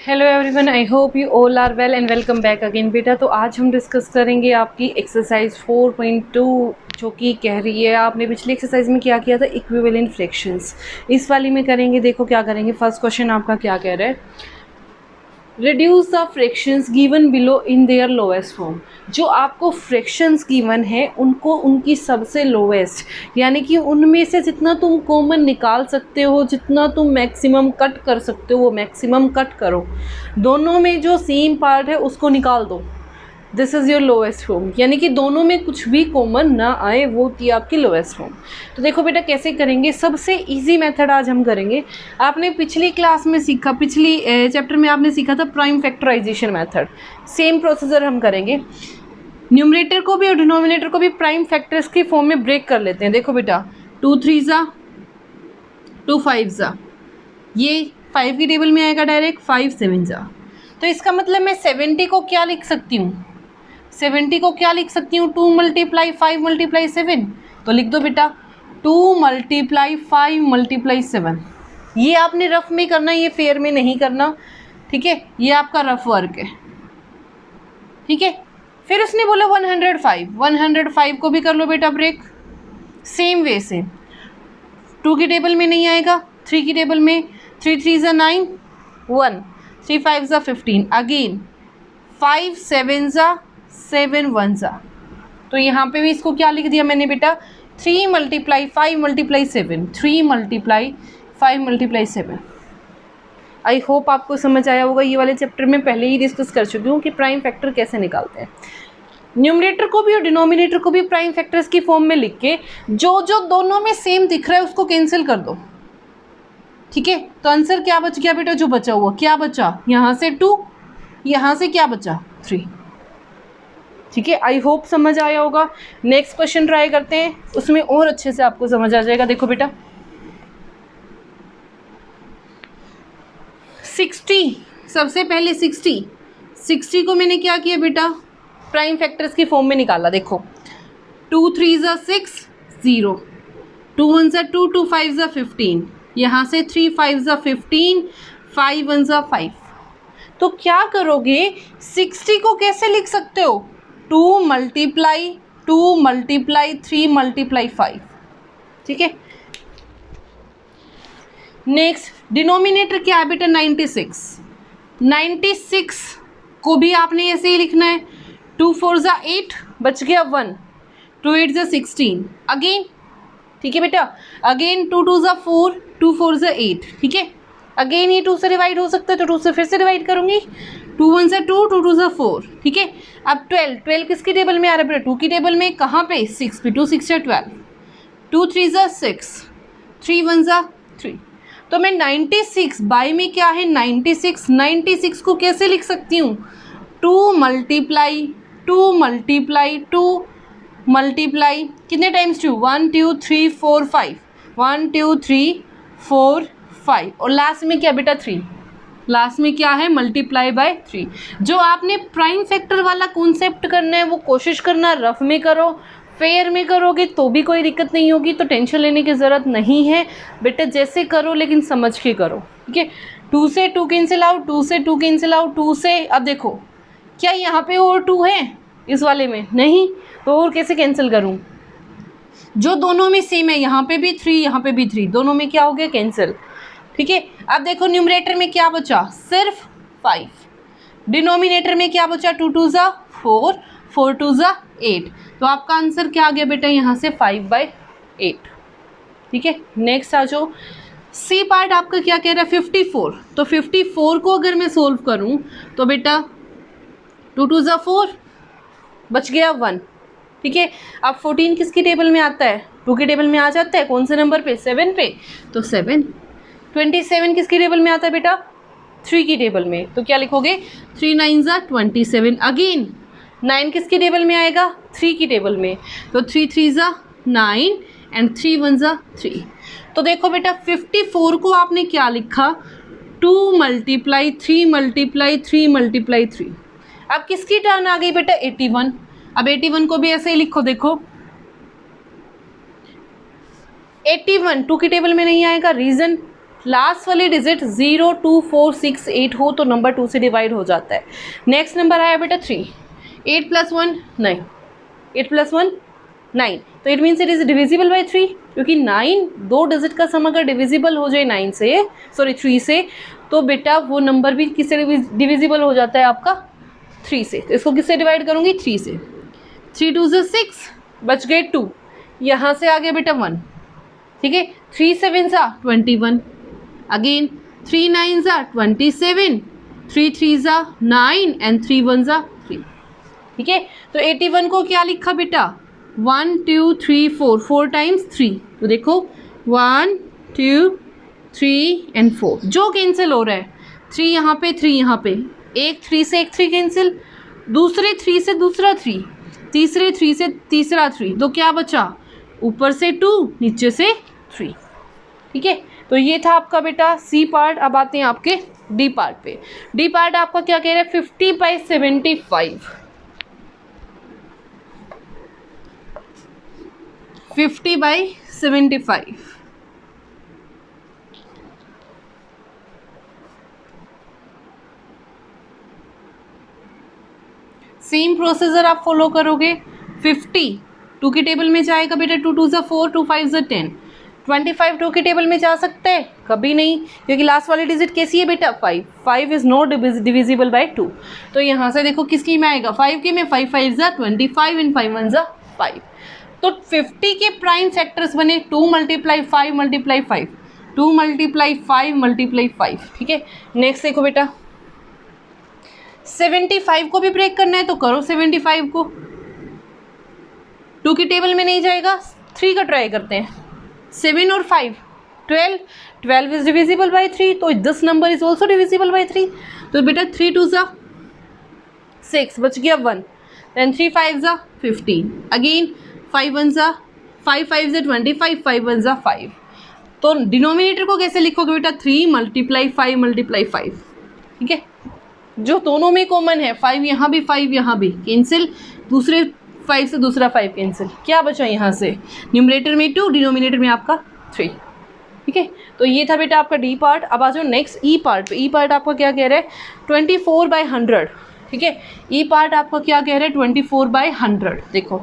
Hello everyone, I hope you all are well and welcome back again बेटा। तो आज हम डिस्कस करेंगे आपकी एक्सरसाइज 4.2 जो कि कह रही है आपने पिछली एक्सरसाइज में क्या किया था, इक्विवेलेंट फ्रैक्शंस। इस वाली में करेंगे। देखो क्या करेंगे। फर्स्ट क्वेश्चन आपका क्या कह रहा है, reduce the fractions given below in their lowest form. जो आपको फ्रैक्शंस गिवन है उनको उनकी सबसे लोएस्ट, यानी कि उनमें से जितना तुम कॉमन निकाल सकते हो, जितना तुम मैक्सिमम कट कर सकते हो वो मैक्सिमम कट करो। दोनों में जो सेम पार्ट है उसको निकाल दो। This is your lowest form, यानी कि दोनों में कुछ भी कॉमन ना आए, वो थी आपकी लोएस्ट फॉर्म। तो देखो बेटा कैसे करेंगे। सबसे इजी मेथड आज हम करेंगे। आपने पिछली क्लास में सीखा, पिछली चैप्टर में आपने सीखा था prime factorization method. Same procedure हम करेंगे। न्यूमरेटर को भी और डिनोमिनेटर को भी प्राइम फैक्टर्स की फॉर्म में ब्रेक कर लेते हैं। देखो बेटा 2 3 ज़ा 2 5 ज़ा, ये 5 की टेबल में आएगा डायरेक्ट, 5 7 ज़ा। तो इसका मतलब मैं 70 को क्या लिख सकती हूँ, 70 को क्या लिख सकती हूँ, 2 × 5 × 7। तो लिख दो बेटा 2 × 5 × 7। ये आपने रफ में करना, ये फेयर में नहीं करना, ठीक है। ये आपका रफ वर्क है, ठीक है। फिर उसने बोला 105 को भी कर लो बेटा ब्रेक। सेम वे से 2 की टेबल में नहीं आएगा, 3 की टेबल में, 3 3 ज़ा 9 1, 3 5 ज़ा 15, अगेन 5 7 ज़ा 7 1 ज़ा। तो यहाँ पे भी इसको क्या लिख दिया मैंने बेटा, 3 × 5 × 7, 3 × 5 × 7। आई होप आपको समझ आया होगा। ये वाले चैप्टर में पहले ही डिस्कस कर चुकी हूँ कि प्राइम फैक्टर कैसे निकालते हैं। न्यूमरेटर को भी और डिनोमिनेटर को भी प्राइम फैक्टर्स की फॉर्म में लिख के जो जो दोनों में सेम दिख रहा है उसको कैंसिल कर दो, ठीक है। तो आंसर क्या बच गया बेटा, जो बचा हुआ क्या बचा, यहाँ से 2, यहाँ से क्या बचा 3, ठीक है। आई होप समझ आया होगा। नेक्स्ट क्वेश्चन ट्राई करते हैं, उसमें और अच्छे से आपको समझ आ जाएगा। देखो बेटा 60, सबसे पहले 60 को मैंने क्या किया बेटा, प्राइम फैक्टर्स की फॉर्म में निकाला। देखो 2 3 ज़ा 6 0, 2 1 ज़ा 2, 2 5 ज़ा 15, यहाँ से 3 5 ज़ा 15, 5 1 ज़ा 5। तो क्या करोगे, 60 को कैसे लिख सकते हो, 2 × 3 × 5, ठीक है। नेक्स्ट डिनोमिनेटर क्या है बेटा, 96 को भी आपने ऐसे ही लिखना है। 2 4 ज़ा 8, बच गया 1, 2 8 ज़ा 16, अगेन, ठीक है बेटा। अगेन 2 2 ज़ा 4, 2 4 ज़ा 8, ठीक है। अगेन ये 2 से डिवाइड हो सकता है तो 2 से फिर से डिवाइड करूँगी। 2 1 ज़ा 2, 2 2 ज़ा 4, ठीक है। अब 12 किसकी टेबल में आ रहा है बेटा, 2 की टेबल में, कहाँ पे 6 पे, 2 6 ज़ा 12, 2 3 ज़ा 6, 3 1 ज़ा 3। तो मैं 96 बाई में क्या है 96 को कैसे लिख सकती हूँ, 2 × 2 कितने टाइम्स 2, 1 2 3 4 5, 1 2 3 4 5, और लास्ट में क्या बेटा 3, लास्ट में क्या है मल्टीप्लाई बाय 3। जो आपने प्राइम फैक्टर वाला कॉन्सेप्ट करना है वो कोशिश करना रफ में करो, फेयर में करोगे तो भी कोई दिक्कत नहीं होगी, तो टेंशन लेने की ज़रूरत नहीं है बेटा। जैसे करो लेकिन समझ के करो, ठीक है। 2 से 2 कैंसिल आउट, 2 से 2 कैंसिल आउट, 2 से, अब देखो क्या यहाँ पे और 2 है इस वाले में, नहीं, तो और कैसे कैंसिल करूँ, जो दोनों में सेम है, यहाँ पे भी 3 यहाँ पे भी 3, दोनों में क्या हो गया कैंसिल, ठीक है। अब देखो न्यूमरेटर में क्या बचा, सिर्फ 5। डिनोमिनेटर में क्या बचा, 2 2 ज़ा 4, 4 2 ज़ा 8। तो आपका आंसर क्या आ गया बेटा, यहाँ से 5/8, ठीक है। नेक्स्ट आ जाओ, सी पार्ट आपका क्या कह रहा है 54। तो 54 को अगर मैं सोल्व करूँ तो बेटा 2 2 ज़ा 4, बच गया 1, ठीक है। अब 14 किसकी टेबल में आता है, 2 की टेबल में आ जाता है, कौन से नंबर पे, 7 पे, तो 7। 27 किसकी टेबल में आता है बेटा, 3 की टेबल में, तो क्या लिखोगे 3 9 ज़ा 27, अगेन 9 किसकी टेबल में आएगा, 3 की टेबल में, तो 3 3 ज़ा 9 एंड 3 1 ज़ा 3। तो देखो बेटा 54 को आपने क्या लिखा, 2 × 3 × 3 × 3। अब किसकी टर्न आ गई बेटा, 81। अब 81 को भी ऐसे ही लिखो, देखो 81 2 की टेबल में नहीं आएगा, रीज़न लास्ट वाली डिजिट 0, 2, 4, 6, 8 हो तो नंबर 2 से डिवाइड हो जाता है। नेक्स्ट नंबर आया बेटा 3, 8 + 1 9, 8 + 1 9, तो it means it is divisible by 3, क्योंकि 9 दो डिजिट का सम अगर डिविजिबल हो जाए 9 से, सॉरी 3 से, तो बेटा वो नंबर भी किससे डिविजिबल हो जाता है आपका 3 से। तो इसको किससे डिवाइड करूँगी 3 से, 3 2 ज़ा 6, बच गए 2, यहाँ से आ गया बेटा 1, ठीक है। 3 7 ज़ा 21, अगेन 3 9 ज़ा 27, 3 3 ज़ा 9 एंड 3 1 ज़ा 3, ठीक है। तो 81 को क्या लिखा बेटा 1 2 3 4, 4 टाइम्स 3, तो देखो 1 2 3 एंड 4, जो कैंसिल हो रहा है 3 यहाँ पे 3 यहाँ पे, एक 3 से एक 3 कैंसिल, दूसरे 3 से दूसरा 3, तीसरे 3 से तीसरा 3, तो क्या बचा ऊपर से 2 नीचे से 3, ठीक है। तो ये था आपका बेटा सी पार्ट। अब आते हैं आपके डी पार्ट पे। डी पार्ट आपका क्या कह रहा है 50/75, 50/75, सेम प्रोसीजर आप फॉलो करोगे। 50 2 की टेबल में जाएगा बेटा, 2 2 ज़ा 4, 2 5 ज़ा 10, 25 2 की टेबल में जा सकता है कभी नहीं, क्योंकि लास्ट वाली डिजिट कैसी है बेटा 5, 5 इज़ नॉट डिविजिबल बाय 2। तो यहाँ से देखो किसकी में आएगा 5 की में, 5 5 ज़ा 25 एंड 5 1 ज़ा 5। तो 50 के प्राइम फैक्टर्स बने 2 × 5 × 5, 2 × 5 × 5, ठीक है। नेक्स्ट देखो बेटा 75 को भी ब्रेक करना है तो करो 75 को, 2 की टेबल में नहीं जाएगा, 3 का ट्राई करते हैं, 7 और 5 12, 12 इज डिविजिबल बाई 3, तो this number is also divisible by 3, तो बेटा 3 2 ज़ा 6, बच गया 1, देन 3 5 ज़ा 15, अगेन 5 1 ज़ा 5 5 ज़ा 25, 5 1 ज़ा 5। तो डिनोमिनेटर को कैसे लिखोगे बेटा 3 × 5 × 5, ठीक है। जो दोनों में कॉमन है 5 यहाँ भी 5 यहाँ भी कैंसिल, दूसरे 5 से दूसरा 5 कैंसिल, क्या बचा यहाँ से न्यूमरेटर में 2, डिनोमिनेटर में आपका 3, ठीक है। तो ये था बेटा आपका डी पार्ट। अब आ जाओ नेक्स्ट ई पार्ट पे। ई पार्ट आपका क्या कह रहा है 24/100, ठीक है। ई पार्ट आपका क्या कह रहा है 24/100, देखो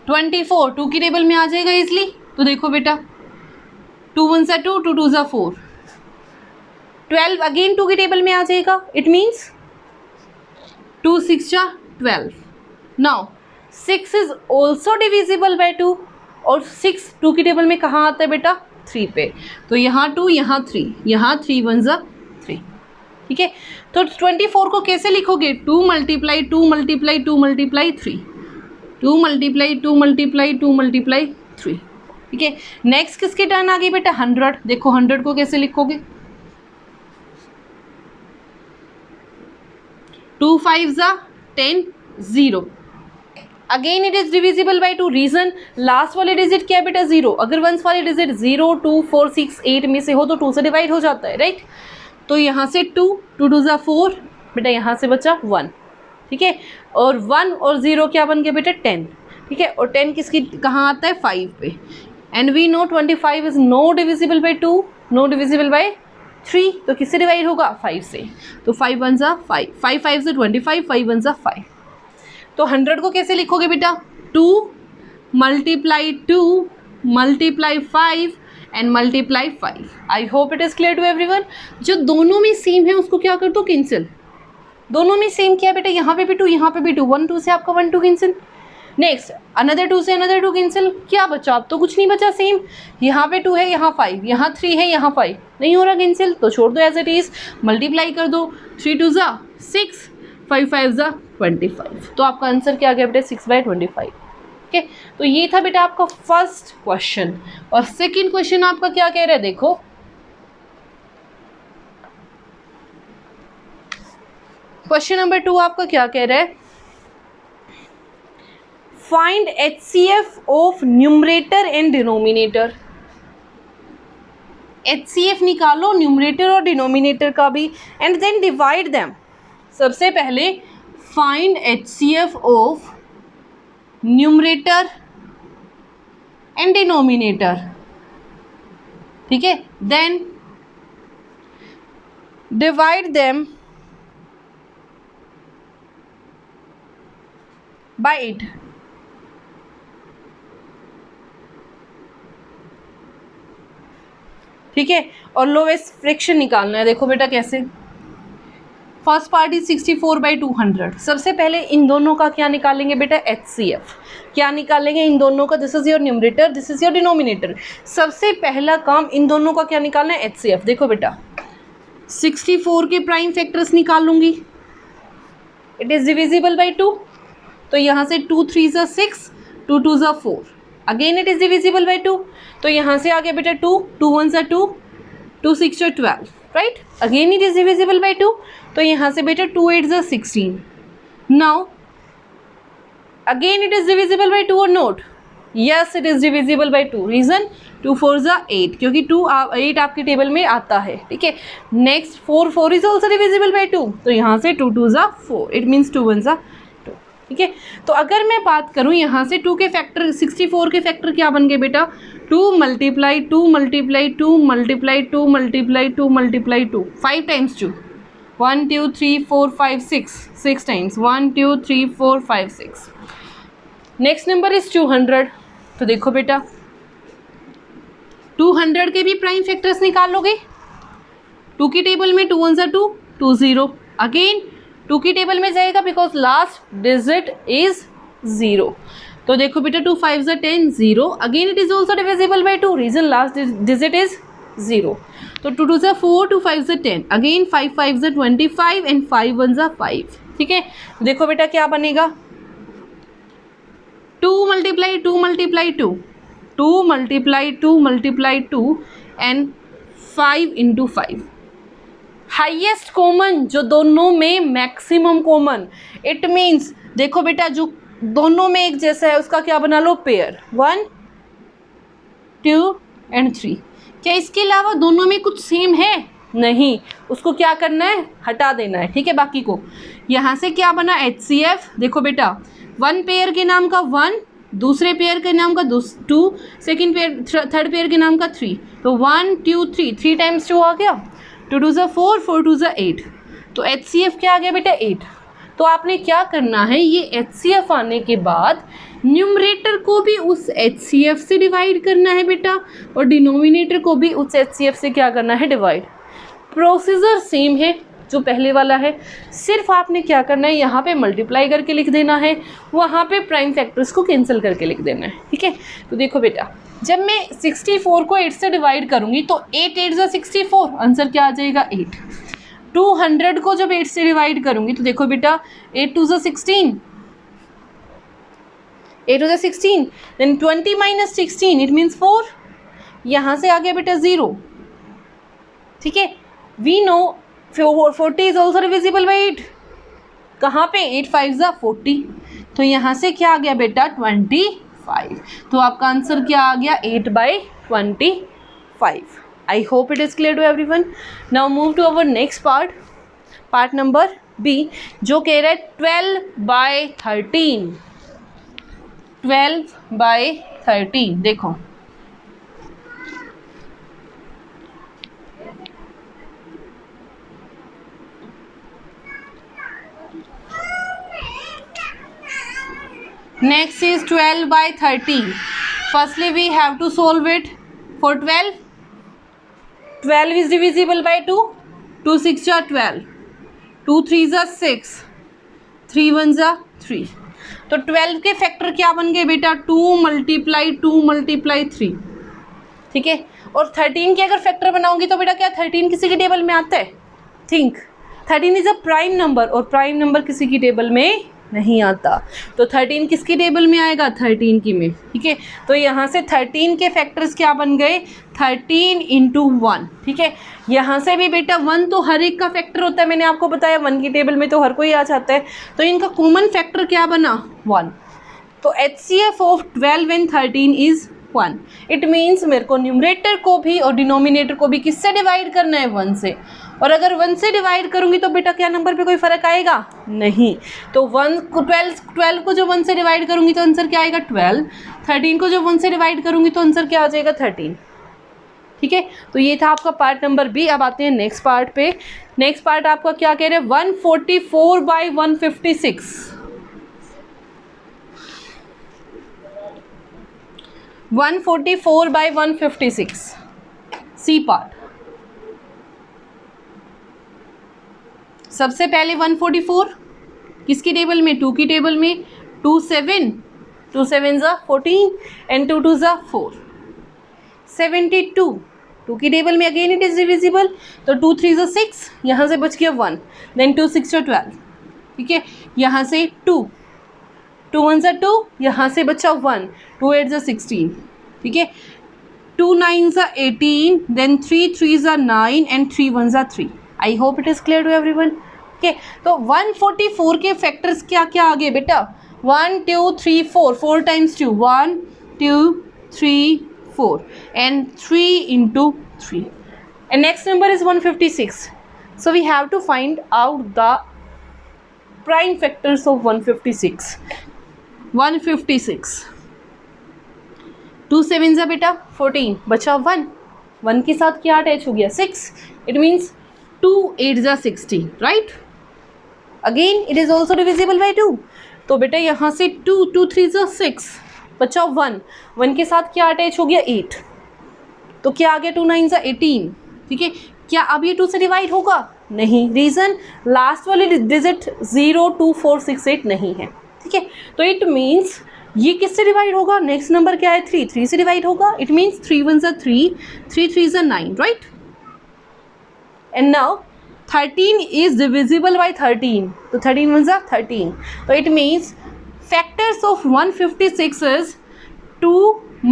24 2 की टेबल में आ जाएगा इजली, तो देखो बेटा 2 1 ज़ा 2, 2 2 ज़ा 4, 12 अगेन 2 की टेबल में आ जाएगा, इट मीन्स 2 6 ज़ा 12। Now 6 is also divisible by 2, और 6 2 की टेबल में कहाँ आता है बेटा 3 पे, तो यहाँ 2 यहाँ 3, यहाँ 3 1 ज़ा 3, ठीक है। तो 24 को कैसे लिखोगे 2 × 2 × 2 × 3, 2 × 2 × 2 × 3, ठीक है। नेक्स्ट किसकी टर्न आ गई बेटा 100, देखो 100 को कैसे लिखोगे 2 5 ज़ा 10 0, again it is divisible by 2, reason last वाली डिजिट क्या है बेटा 0, अगर वंस वाली डिजिट 0 2 4 6 8 में से हो तो 2 से डिवाइड हो जाता है, राइट। तो यहाँ से 2 2 2 ज़ा 4, बेटा यहाँ से बचा 1, ठीक है। और 1 और 0 क्या बन गया बेटा 10, ठीक है। और 10 किसकी कहाँ आता है 5 पे, and we know 25 is no divisible by 2, no divisible by 3, तो किससे डिवाइड होगा 5 से, तो 5 1 ज़ा 5, 5 5 ज़ा 25, 5 1 ज़ा 5। तो 100 को कैसे लिखोगे बेटा 2 × 2 × 5 and multiply 5। I hope it is clear to everyone. जो दोनों में सेम है उसको क्या कर दो कैंसिल, दोनों में सेम क्या है बेटा, यहाँ पे भी 2 यहाँ पे भी 2, 1 2 से आपका 1 2 कैंसिल, नेक्स्ट अनदर 2 से अनदर 2 कैंसिल, क्या बचा, अब तो कुछ नहीं बचा सेम, यहाँ पे 2 है यहाँ 5, यहाँ 3 है यहाँ 5, नहीं हो रहा कैंसिल, तो छोड़ दो एज इट इज़, मल्टीप्लाई कर दो, 3 2 ज़ा 6, 5 5 ज़ा 25, तो आपका आंसर क्या आ गया बेटा 6/25, ठीक है। तो ये था बेटा आपका फर्स्ट क्वेश्चन। और सेकेंड क्वेश्चन आपका क्या कह रहा है, देखो क्वेश्चन नंबर 2 आपका क्या कह रहा है, find HCF of numerator and denominator. HCF निकालो न्यूमरेटर और डिनोमिनेटर का भी, एंड देन डिवाइड देम। सबसे पहले find HCF of numerator and denominator, ठीक है, देन डिवाइड देम बाय 8। ठीक है, और लोवेस्ट फ्रैक्शन निकालना है। देखो बेटा कैसे, फर्स्ट पार्ट इज 64/200। सबसे पहले इन दोनों का क्या निकालेंगे बेटा, HCF। क्या निकालेंगे इन दोनों का, this is your numerator, this is your denominator. सबसे पहला काम इन दोनों का क्या निकालना है, HCF। देखो बेटा 64 के प्राइम फैक्टर्स निकालूंगी, इट इज डिविजिबल बाई 2, तो यहाँ से 2 3 ज़ा 6, 2 2 ज़ा 4, again it is divisible by 2, तो यहाँ से आ गया बेटा 2, 2 1 ज़ा 2, 2 6 ज़ा 12, right, again it is divisible by 2, तो यहाँ से बेटा 2 8 ज़ा 16। Now again it is divisible by 2 और not, yes it is divisible by 2, reason 2 4 ज़ा 8, क्योंकि 8 आपके टेबल में आता है, ठीक है। Next 4 4 is also divisible by 2, तो यहाँ से 2 2 ज़ा 4, इट मीन्स 2 1 ज़ा 2, ठीक है। तो अगर मैं बात करूँ यहाँ से 2 के फैक्टर, 64 के फैक्टर क्या बन गए बेटा, 2 multiply 2 multiply 2 multiply 2 multiply 2 multiply 2, 5 times 2, 1 2 3 4 5 6 times, 1 2 3 4 5 6। Next number is 200। तो देखो बेटा 200 के भी प्राइम फैक्टर्स निकालोगे, 2 की टेबल में 2 1 ज़ा 2, 2 0, अगेन 2 की टेबल में जाएगा बिकॉज लास्ट डिजिट इज 0, तो देखो बेटा 2 5 ज़ा 10, 0, again it is also divisible by 2, reason last digit is 0, तो 2 2 ज़ा 4, 2 5 ज़ा 10, अगेन 5 5 ज़ा 25 एंड 5 1 ज़ा 5, ठीक है। देखो बेटा क्या बनेगा, 2 multiply 2 multiply 2, 2 multiply 2 multiply 2 and 5 into 5, highest common जो दोनों में मैक्सिमम कॉमन, इट मीन्स देखो बेटा जो दोनों में एक जैसा है उसका क्या बना लो, पेयर 1 2 एंड 3। क्या इसके अलावा दोनों में कुछ सेम है, नहीं, उसको क्या करना है, हटा देना है, ठीक है। बाकी को यहाँ से क्या बना, HCF। देखो बेटा 1 पेयर के नाम का 1, दूसरे पेयर के नाम का 2, सेकेंड पेयर, थर्ड पेयर के नाम का 3, तो 1 2 3, 3 टाइम्स 2 आ गया, 2 2 ज़ा 4, 4 2 ज़ा 8, तो HCF क्या आ गया बेटा 8। तो आपने क्या करना है, ये HCF आने के बाद न्यूमरेटर को भी उस HCF से डिवाइड करना है बेटा, और डिनोमिनेटर को भी उस HCF से क्या करना है, डिवाइड। प्रोसीजर सेम है जो पहले वाला है, सिर्फ आपने क्या करना है, यहाँ पे मल्टीप्लाई करके लिख देना है, वहाँ पे प्राइम फैक्टर्स को कैंसिल करके लिख देना है, ठीक है। तो देखो बेटा जब मैं 64 को 8 से डिवाइड करूँगी तो 8 8 ज़ा 64, आंसर क्या आ जाएगा 8। 200 को जब 8 से डिवाइड करूँगी तो देखो बेटा 8 2 ज़ा 16, 8 2 ज़ा 16, देन 20 माइनस 16, इट मीन्स 4, यहाँ से आ गया बेटा 0, ठीक है। We know 40 is also divisible by 8, कहाँ पे, 8 5 ज़ा 40, तो यहाँ से क्या आ गया बेटा 25, तो आपका आंसर क्या आ गया 8/25। I hope it is clear to everyone. Now move to our next part, part number B, जो कह रहा है 12/13, 12/13। देखो next is 12/30. Firstly we have to solve it for 12. 12 is divisible by 2, 2 6 are 12, 2 3 are 6, 3 1 are 3, तो 12 के factor क्या बन गए बेटा, 2 मल्टीप्लाई 2 मल्टीप्लाई 3, ठीक है। और 13 के अगर फैक्टर बनाऊंगी तो बेटा क्या 13 किसी की टेबल में आता है, think 13 is a prime number, और प्राइम नंबर किसी की टेबल में नहीं आता, तो 13 किसकी टेबल में आएगा, 13 की में, ठीक है। तो यहाँ से 13 के फैक्टर्स क्या बन गए, 13 इंटू 1, ठीक है। यहाँ से भी बेटा 1 तो हर एक का फैक्टर होता है, मैंने आपको बताया 1 की टेबल में तो हर कोई आ जाता है, तो इनका कॉमन फैक्टर क्या बना 1, तो HCF of 12 and 13 is 1। It means मेरे को न्यूमरेटर को भी और डिनोमिनेटर को भी किससे डिवाइड करना है, 1 से, और अगर 1 से डिवाइड करूंगी तो बेटा क्या नंबर पे कोई फर्क आएगा? नहीं। तो 12 को जो 1 से डिवाइड करूंगी तो आंसर क्या आएगा? 12। 13 को जो 1 से डिवाइड करूंगी तो आंसर क्या आ जाएगा? 13। ठीक है, तो ये था आपका पार्ट नंबर बी। अब आते हैं नेक्स्ट पार्ट पे। नेक्स्ट पार्ट आपका क्या कह रहे हैं? 144 बाई 156। 144 by 156 C part. सबसे पहले 144 किसकी टेबल में? 2 की टेबल में। 2 7 2 7 ज़ा 14 एंड 2 2 ज़ा 4। 72 2 की टेबल में, अगेन इट इज डिविजिबल, तो 2 3 ज़ा 6, यहाँ से बच गया 1, देन 2 6 ज़ा 12। ठीक है, यहाँ से 2 2 1 ज़ा 2, यहाँ से बचा 1, 2 8 ज़ा 16। ठीक है, 2 9 ज़ा 18, देन 3 3 ज़ा 9 एंड 3 1 ज़ा 3। I hope it is clear to everyone. Okay, तो 144 के फैक्टर्स क्या क्या आ गए बेटा? 1 2 3 4, 4 times 2, 1 2 3 4 and 3 into 3, and next number is 156. So we have to find out the prime factors of 156. 156 2 7 जा बेटा 14, बचा 1, 1 के साथ क्या अटैच हो गया? 6, it means 2 8 जा 16, right? Again it is also divisible by 2, तो बेटा यहाँ से 2 2 3 जा 6, बचा 1, 1 के साथ क्या अटैच हो गया? 8, तो क्या आ गया? 2 9 ज़ा 18। ठीक है, क्या अब ये 2 से डिवाइड होगा? नहीं। रीज़न, लास्ट वाली डिजिट 0 2 4 6 8 नहीं है। ठीक है, तो इट मीन्स ये किससे डिवाइड होगा? नेक्स्ट नंबर क्या है? 3 3 से डिवाइड होगा। इट मीन्स 3 1 ज़ा 3, 3 3 ज़ा 9, right? And now 13 is divisible by 13, तो 13 1 ज़ा 13, तो it means factors of 156 is 2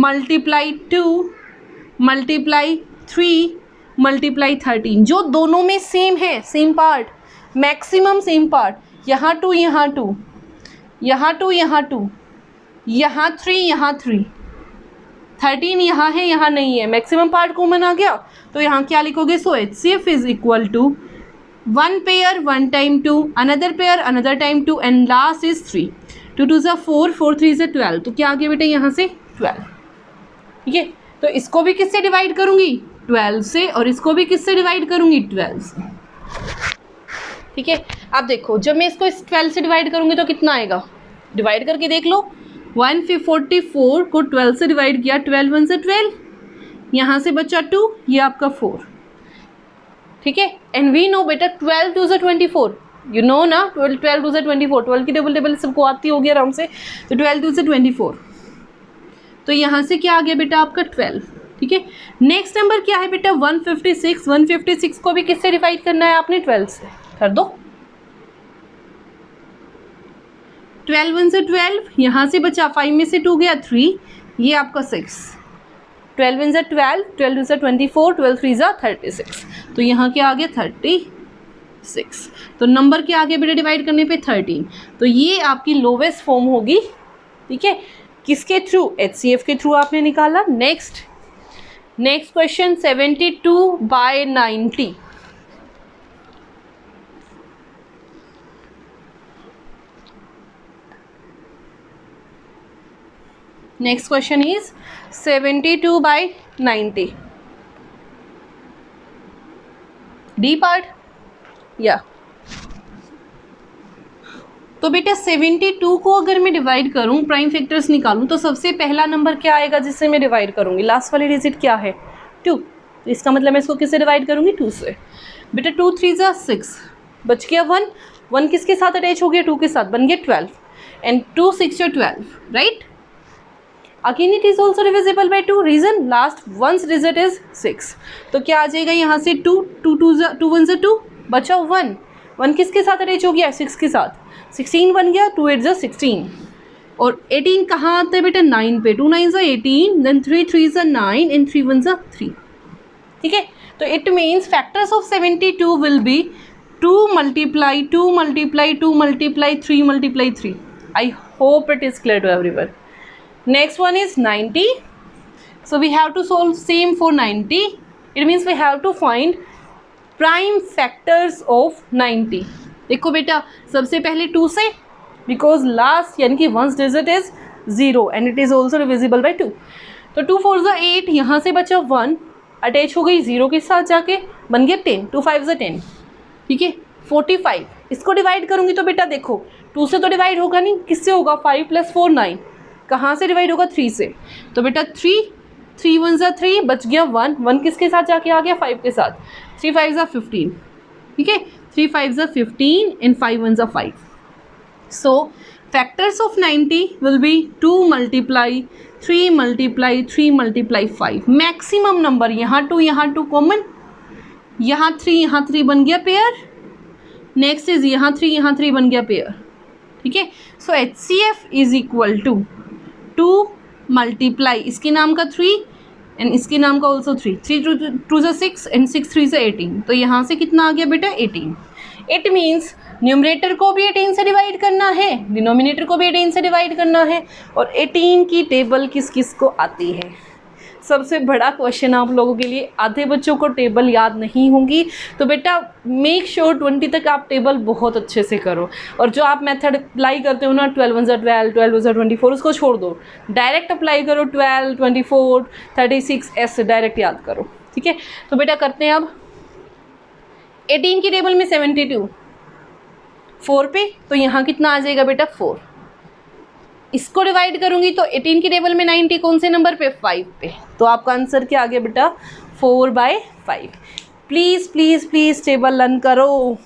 multiply 2 multiply 3 multiply 13, जो दोनों में सेम है, same part, maximum same part. यहाँ 2 यहाँ 2, यहाँ 2 यहाँ 2, यहाँ 3 यहाँ 3, 13 यहाँ है यहाँ नहीं है, मैक्सिमम पार्ट कॉमन आ गया, तो यहाँ क्या लिखोगे? So HCF is equal to 1 pair 1 time 2, another pair another time 2, and last is 3। 2 2 ज़ा 4, 4 3 ज़ा 12, तो क्या आ गया बेटा? यहाँ से 12। ठीक है, तो इसको भी किससे डिवाइड करूँगी? 12 से, और इसको भी किससे डिवाइड करूँगी? 12 से। ठीक है, अब देखो जब मैं इसको 12 से डिवाइड करूँगी तो कितना आएगा? डिवाइड करके देख लो। 144 को 12 से डिवाइड किया, 12 1 से 12, यहाँ से बचा 2, ये आपका 4। ठीक है, एंड वी नो बेटा 12 2 ज़ा 24, यू नो ना, 12 2 से 24, 12 की टेबल सबको आती होगी आराम से, तो 12 2 से 24, तो यहाँ से क्या आ गया बेटा? आपका 12। ठीक है, नेक्स्ट नंबर क्या है बेटा? 156। 156 को भी किससे डिवाइड करना है आपने? 12 से कर दो। 12 1 से 12, यहाँ से बचा 5 में से 2 गया 3, ये आपका 6। 12 1 से 12, 12 2 से 24, 12 3 ज़ा 36, तो यहाँ क्या आ गया? 36। तो नंबर क्या आ गया बेटा डिवाइड करने पे? 13। तो ये आपकी लोवेस्ट फॉर्म होगी। ठीक है, किसके थ्रू? HCF के थ्रू आपने निकाला। Next question 72 by 90। Next question is 72 by 90, D part. या तो बेटा 72 को अगर मैं डिवाइड करूं, प्राइम फैक्टर्स निकालूं, तो सबसे पहला नंबर क्या आएगा जिससे मैं डिवाइड करूंगी? लास्ट वाली डिजिट क्या है? 2। इसका मतलब मैं इसको किससे डिवाइड करूंगी? 2 से। बेटा 2 3 ज़ा 6, बच गया 1, 1 किसके साथ अटैच हो गया? 2 के साथ, बन गया 12, एंड 2 6 ज़ा 12, right? Again it is also divisible by 2, reason last ones digit is 6, तो क्या आ जाएगा यहाँ से? 2 2 2 1 ज़ा 2, बचा 1, 1 किसके साथ अटैच हो गया? 6 के साथ, 16 बन गया, 2 8 ज़ा 16, और 18 कहाँ आता है बेटा? 9 पे, 2 9 ज़ा 18, देन 3 3 ज़ा 9 एंड 3 1 ज़ा 3। ठीक है, तो it means factors of 72 will be 2 multiply 2 multiply 2 multiply 3 multiply 3. I hope it is clear to everyone. Next one is 90. So we have to solve same for 90. It means we have to find prime factors of 90। देखो बेटा, सबसे पहले 2 से, because last यानी कि once digit is 0 and it is also divisible by 2। तो 2 4 ज़ा 8, यहाँ से बचा 1, अटैच हो गई 0 के साथ जाके, बन गया 10, 2 5 ज़ा 10, ठीक है। 45, इसको डिवाइड करूँगी तो बेटा देखो 2 से तो डिवाइड होगा नहीं, किससे होगा, 5 + 4 9, कहाँ से डिवाइड होगा, 3 से। तो बेटा 3 1 ज़ा 3, बच गया 1, 1 किसके साथ जाके आ गया, 5 के साथ, 3 5 ज़ा 15, ठीक है, 3 5 ज़ा 15 एंड 5 1 ज़ा 5। सो factors of 90 will be 2 multiply 3 multiply 3 multiply 5, maximum number, यहाँ 2 कॉमन, यहाँ 3 बन गया पेयर, नेक्स्ट इज यहाँ 3 बन गया पेयर, ठीक है। So HCF is equal to 2 multiply इसके नाम का 3 एंड इसके नाम का ऑल्सो 3, 3 2 ज़ा 6 एंड 6 3 ज़ा 18, तो यहाँ से कितना आ गया बेटा 18। इट मीन्स न्यूमरेटर को भी 18 से डिवाइड करना है, डिनोमिनेटर को भी 18 से डिवाइड करना है, और 18 की टेबल किस किस को आती है। सबसे बड़ा क्वेश्चन आप लोगों के लिए, आधे बच्चों को टेबल याद नहीं होंगी, तो बेटा मेक श्योर 20 तक आप टेबल बहुत अच्छे से करो, और जो आप मेथड अप्लाई करते हो ना 12 1 ज़ा 12, 12 ज़ा 24, उसको छोड़ दो, डायरेक्ट अप्लाई करो, 12 24 36 ऐसे डायरेक्ट याद करो, ठीक है। तो बेटा करते हैं अब 18 की टेबल में 72 4 पे, तो यहाँ कितना आ जाएगा बेटा 4, इसको डिवाइड करूँगी तो 18 की टेबल में 90 कौन से नंबर पे, 5 पे, तो आपका आंसर क्या आ गया बेटा 4/5। Please please please table learn करो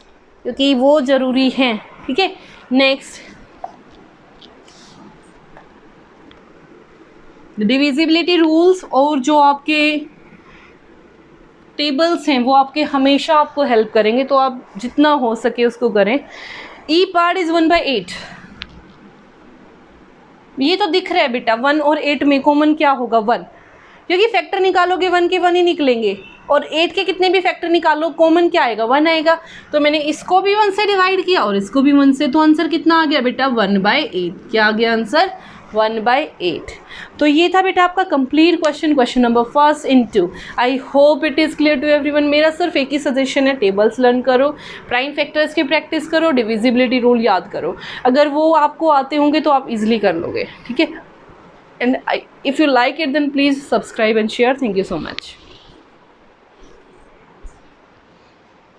क्योंकि वो ज़रूरी है, ठीक है। नेक्स्ट डिविजिबिलिटी रूल्स, और जो आपके टेबल्स हैं वो आपके हमेशा आपको हेल्प करेंगे, तो आप जितना हो सके उसको करें। ई पार्ट इज़ 1/8, ये तो दिख रहा है बेटा, 1 और 8 में कॉमन क्या होगा 1, क्योंकि फैक्टर निकालोगे 1 के 1 ही निकलेंगे, और 8 के कितने भी फैक्टर निकालो कॉमन क्या आएगा 1 आएगा, तो मैंने इसको भी 1 से डिवाइड किया और इसको भी 1 से, तो आंसर कितना आ गया बेटा 1/8। क्या आ गया आंसर 1/8। तो ये था बेटा आपका complete question number first in 2। I hope it is clear to everyone. मेरा सिर्फ एक ही सजेशन है, टेबल्स लर्न करो, प्राइम फैक्टर्स की प्रैक्टिस करो, डिविजिबिलिटी रूल याद करो, अगर वो आपको आते होंगे तो आप इजीली कर लोगे, ठीक है। And if you like it then please subscribe and share. Thank you so much.